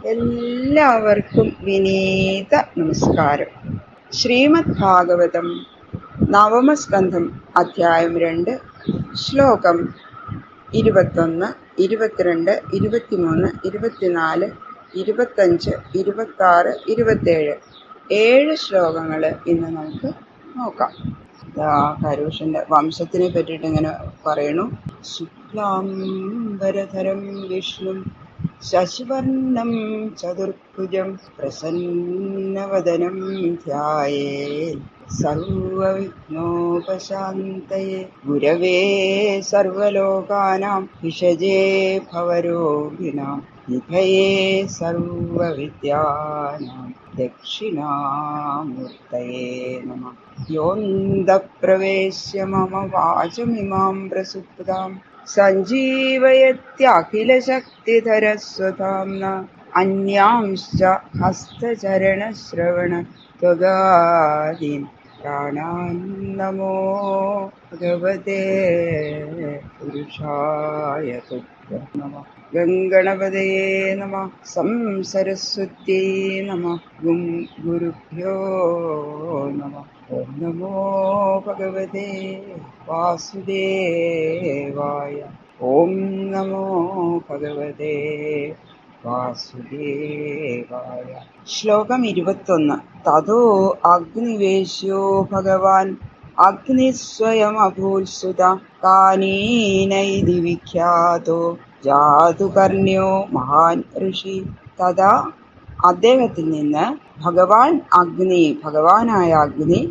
എല്ലാവർക്കും വിനീത നമസ്കാരം. ശ്രീമദ് ഭാഗവതം നവമസ്കന്ധം അധ്യായം 2 ശ്ലോകം 21, 22, 23, 24, 25, 26, 27 7 ശ്ലോകങ്ങൾ ഇന്ന് നമുക്ക് നോക്കാം. കരൂഷന്റെ വംശത്തിനെ പറ്റിയിട്ട് ഇങ്ങനെ പറയണു. ശുക്ലാംബരധരം വിഷ്ണു ശശിവർണം ചതുർഭുജം പ്രസന്നവദനം ധ്യായേത് സർവവിഘ്നോപശാന്തയേ ഗുരവേ സർവലോകാനാം വിഷജേ ഭവരോഗിണാം നിധയേ സർവവിദ്യാനാം ദക്ഷിണാമൂർത്തയേ നമഃ. യോന്തഃപ്രവേശ്യ മമ വാചമിമാം പ്രസുപ്താം സഞ്ജീവയത്യഖിലശക്തിധരസ്വധാംന അന്യാംശ്ച ഹസ്തചരണശ്രവണ ത്വഗാദീൻ പ്രാണാൻ നമോ ഭഗവതേ പുരുഷായ തുഭ്യം നമഃ. ഗംഗണപതയേ നമഃ. സംസരസ്വത്യൈ നമഃ. ഗുരുഭ്യോ നമഃ. ഓം നമോ ഭഗവതേ വാസുദേവായ. ഓം നമോ ഭഗവതേ വാസുദേവായ. ശ്ലോകം 21. തതോ അഗ്നിവേശ്യോ ഭഗവാൻ അഗ്നിസ്വയമഭൂത്സുത കാനീനൈതി വിഖ്യാതോ ജാതുകർണ്യോ മഹാൻ ഋഷി. തഥാ അദ്ദേഹത്തിൽ നിന്ന് ഭഗവാനായ അഗ്നി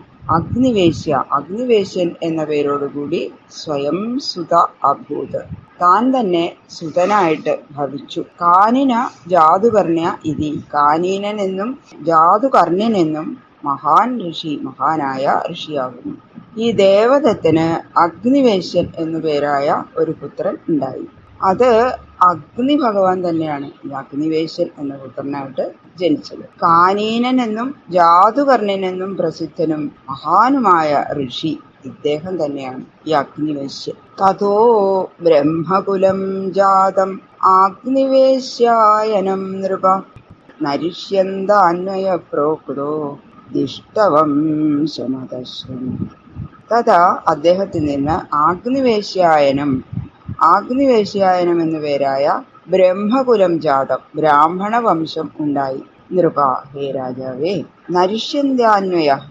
അഗ്നിവേശ്യൻ എന്ന പേരോടുകൂടി സ്വയം സുത അഭൂത്, താൻ തന്നെ സുതനായിട്ട് ഭവിച്ചു. കാനിന ജാതുകർണ്യ ഇതി, കാനീനെന്നും ജാതുകർണ്യനെന്നും മഹാൻ ഋഷി, മഹാനായ ഋഷിയാകുന്നു. ഈ ദേവദത്തിന് അഗ്നിവേശ്യൻ എന്നു പേരായ ഒരു പുത്രൻ ഉണ്ടായി. അത് അഗ്നി ഭഗവാൻ തന്നെയാണ് ഈ അഗ്നിവേശ്യൻ എന്ന പുത്രനായിട്ട് ജനിച്ചത്. കാനീനെന്നും ജാതുകർണ്യനെന്നും പ്രസിദ്ധനും മഹാനുമായ ഋഷി ഇദ്ദേഹം തന്നെയാണ് ഈ അഗ്നിവേശ്യൻ. തതോ ബ്രഹ്മകുലം ജാതം അഗ്നിവേശ്യായനം നൃപ നരിഷ്യന്താന്വയ പ്രോക്തോ ദിഷ്ടവം ശമതശ്രമ. തഥാ അദ്ദേഹത്തിൽ നിന്ന് ആഗ്നിവേശ്യായനം എന്നു പേരായ ബ്രഹ്മകുലം ജാതം, ബ്രാഹ്മണ വംശം ഉണ്ടായി. നൃപ, ഹേ രാജാവേ.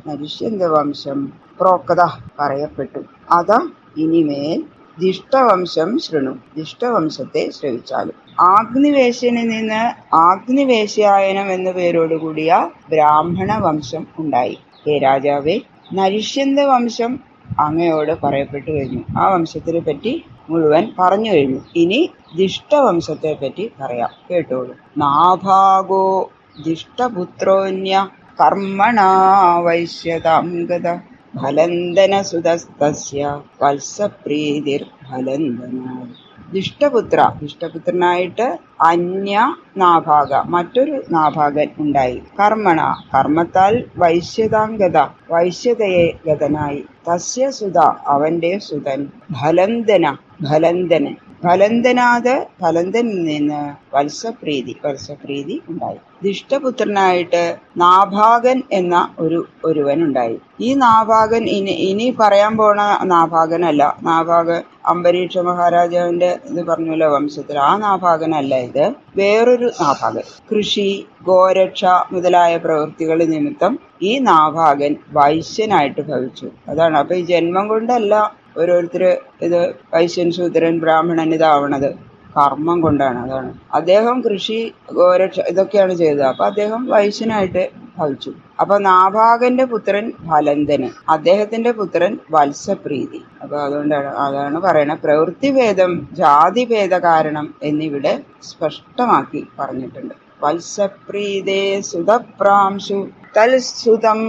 നരിഷ്യന്ത വംശം പ്രോക്ത പറയപ്പെട്ടു. അത ഇനിമേൽ ദിഷ്ടവംശം ശൃണു, ദിഷ്ടവംശത്തെ ശ്രവിച്ചാലും. ആഗ്നിവേശ്യനിൽ നിന്ന് ആഗ്നിവേശ്യായനം എന്ന പേരോടുകൂടിയ ബ്രാഹ്മണ വംശം ഉണ്ടായി. ഹേ രാജാവേ, നരിഷ്യന്ത വംശം അങ്ങയോട് പറയപ്പെട്ടു കഴിഞ്ഞു. ആ വംശത്തിനെ പറ്റി മുഴുവൻ പറഞ്ഞു കഴിഞ്ഞു. ഇനി ദിഷ്ടവംശത്തെ പറ്റി പറയാം, കേട്ടോളൂ. നാഭാഗോ ദിഷ്ടപുത്രോന്യ കർമ്മണാ വൈശ്യതാം ഗത ഫലന്തന സുതസ്തസ്യ വത്സപ്രീതിർ ഫലന്തനാ. ദിഷ്ടപുത്രനായിട്ട് അന്യ നാഭാഗ, മറ്റൊരു നാഭാഗൻ ഉണ്ടായി. കർമ്മത്താൽ വൈശ്യതാംഗത, വൈശ്യതയെ ഗതനായി. തസ്യ സുത, അവന്റെ സുതൻ. ഫലന്തനിൽ നിന്ന് വത്സപ്രീതി ഉണ്ടായി. ദിഷ്ടപുത്രനായിട്ട് നാഭാഗൻ എന്ന ഒരുവൻ ഉണ്ടായി. ഈ നാഭാഗൻ ഇനി പറയാൻ പോണ നാഭാഗനല്ല. അംബരീഷ മഹാരാജാവിന്റെ ഇത് പറഞ്ഞല്ലോ വംശത്തിൽ, ആ നാഭാഗനല്ല ഇത്. വേറൊരു നാഭാഗൻ. കൃഷി, ഗോരക്ഷ മുതലായ പ്രവൃത്തികൾ നിമിത്തം ഈ നാഭാഗൻ വൈശ്യനായിട്ട് ഭവിച്ചു. അതാണ്. അപ്പൊ ഈ ജന്മം കൊണ്ടല്ല ഓരോരുത്തര് ഇത് വൈശ്യൻ, ശൂദ്രൻ, ബ്രാഹ്മണൻ ഇതാവണത്, കർമ്മം കൊണ്ടാണ്. അതാണ്. അദ്ദേഹം കൃഷി, ഗോരക്ഷ ഇതൊക്കെയാണ് ചെയ്തത്. അപ്പൊ അദ്ദേഹം വൈശ്യനായിട്ട് ഭവിച്ചു. അപ്പൊ നാഭാഗന്റെ പുത്രൻ ഫലന്തന്, അദ്ദേഹത്തിന്റെ പുത്രൻ വത്സപ്രീതി. അപ്പൊ അതാണ് പറയണ. പ്രവൃത്തിഭേദം, ജാതിഭേദ കാരണം എന്നിവിടെ സ്പഷ്ടമാക്കി പറഞ്ഞിട്ടുണ്ട്. വത്സപ്രീതേ സുതപ്രാംശു തൽസുതം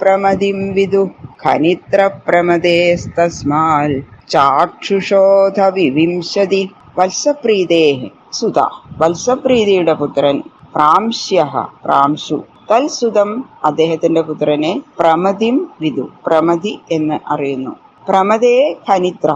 പ്രമതിം വിദു ഖനിത്ര പ്രമദേസ്തസ്മാൽ ചാക്ഷുഷോധ വിവിംശതി. വത്സപ്രീതേ സുത, വത്സപ്രീതിയുടെ പുത്രൻ. പ്രാംശു, തൽസുതം അദ്ദേഹത്തിന്റെ പുത്രനെ പ്രമതിം വിദു, പ്രമതി എന്ന് അറിയുന്നു. പ്രമദേ ഖനിത്ര,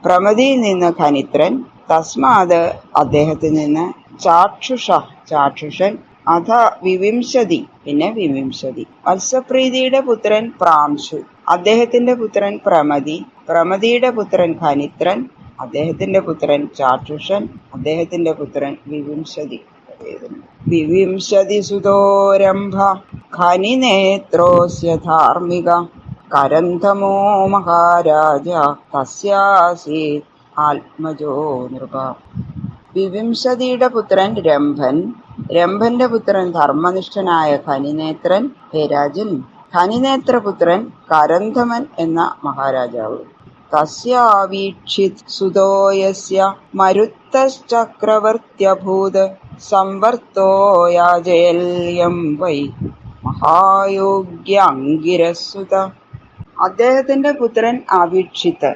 പ്രമതിയിൽ നിന്ന് ഖനിത്രൻ. തസ്മാത് അദ്ദേഹത്തിൽ നിന്ന് ചാക്ഷുഷ ചാക്ഷുഷൻ, അഥ വിവിംശതി പിന്നെ വിവിംശതി. വത്സപ്രീതിയുടെ പുത്രൻ പ്രാംശു, അദ്ദേഹത്തിന്റെ പുത്രൻ പ്രമതി, പ്രമതിയുടെ പുത്രൻ ഖനിത്രൻ, അദ്ദേഹത്തിന്റെ പുത്രൻ ചാക്ഷുഷൻ, അദ്ദേഹത്തിന്റെ പുത്രൻ വിവിംശതി. വിവിംശതി സുതോരംഭ ഖനിനേത്രോസ്യ ധാർമ്മിക കരന്ധമോ മഹാരാജ തസ്യാസീത് ആത്മജോ നൃപ. വിവിംശതിയുടെ പുത്രൻ രംഭൻ, രംഭന്റെ പുത്രൻ ധർമ്മനിഷ്ഠനായ ഖനിനേത്രൻ. ഹേ രാജൻ, ഖനിനേത്രപുത്രൻ കരന്ധമൻ എന്ന മഹാരാജാവ്. തസ്യാവീക്ഷിത് സുതോയസ്യ മരുത്തശ്ചക്രവർത്യഭൂത് സംവർത്തോ യാജയല്യം വൈ മഹായോഗ്യ അങ്കിരസുത. അദ്ദേഹത്തിന്റെ പുത്രൻ ആവീക്ഷിത്ത്,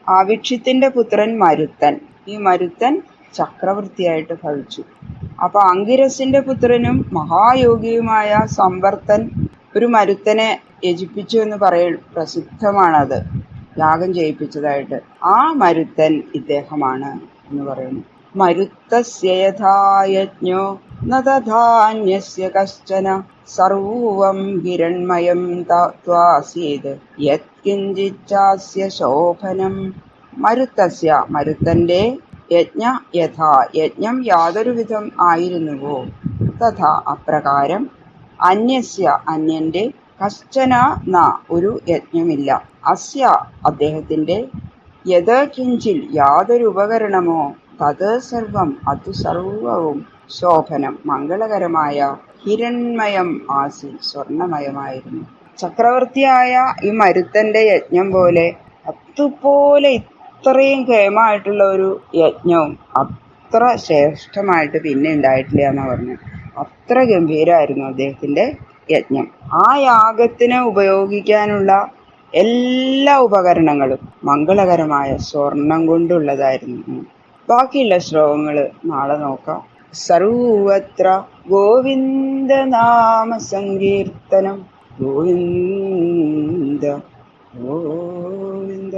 ആവീക്ഷിത്തിന്റെ പുത്രൻ മരുത്തൻ. ഈ മരുത്തൻ ചക്രവർത്തിയായിട്ട് ഭവിച്ചു. അപ്പൊ അങ്കിരസിന്റെ പുത്രനും മഹായോഗിയുമായ സംവർത്തൻ ഒരു മരുത്തനെ യജിപ്പിച്ചു എന്ന് പ്രസിദ്ധമാണത്, യാഗം ചെയ്യിപ്പിച്ചതായിട്ട്. ആ മരുത്തൻ ഇദ്ദേഹമാണ് എന്ന് പറയുന്നു. മരുത്തസ്യ യഥാ യജ്ഞോ ന തഥാന്യസ്യ കശ്ചന സർവം ഹിരണ്മയം ത്വാസീത് യത്കിഞ്ചിച്ചാസ്യ ശോഭനം. മരുത്തസ്യ മരുത്തന്റെ യജ്ഞ യഥാ യജ്ഞം യാതൊരുവിധം ആയിരുന്നുവോ, തഥാ അപ്രകാരം, അന്യസ്യ അന്യന്റെ, കശ്ചന ന ഒരു യജ്ഞമില്ല, അസ്യ അദ്ദേഹത്തിന്റെ, യത് കിഞ്ചിൽ യാതൊരു ഉപകരണമോ, തത് സർവം അതു സർവവും, ശോഭനം മംഗളകരമായ, ഹിരൺമയം ആസി സ്വർണമയമായിരുന്നു. ചക്രവർത്തിയായ ഈ മരുത്തന്റെ യജ്ഞം പോലെ അതുപോലെ ഇത്രയും കേമായിട്ടുള്ള ഒരു യജ്ഞവും അത്ര ശ്രേഷ്ഠമായിട്ട് പിന്നെ ഉണ്ടായിട്ടില്ല എന്നാ പറഞ്ഞു. അത്ര ഗംഭീരമായിരുന്നു അദ്ദേഹത്തിന്റെ യജ്ഞം. ആ യാഗത്തിന് ഉപയോഗിക്കാനുള്ള എല്ലാ ഉപകരണങ്ങളും മംഗളകരമായ സ്വർണം കൊണ്ടുള്ളതായിരുന്നു. ബാക്കിയുള്ള ശ്ലോകങ്ങൾ നാളെ നോക്കാം. സർവത്ര ഗോവിന്ദനാമ സങ്കീർത്തനം. ഗോവിന്ദ ഗോവിന്ദ.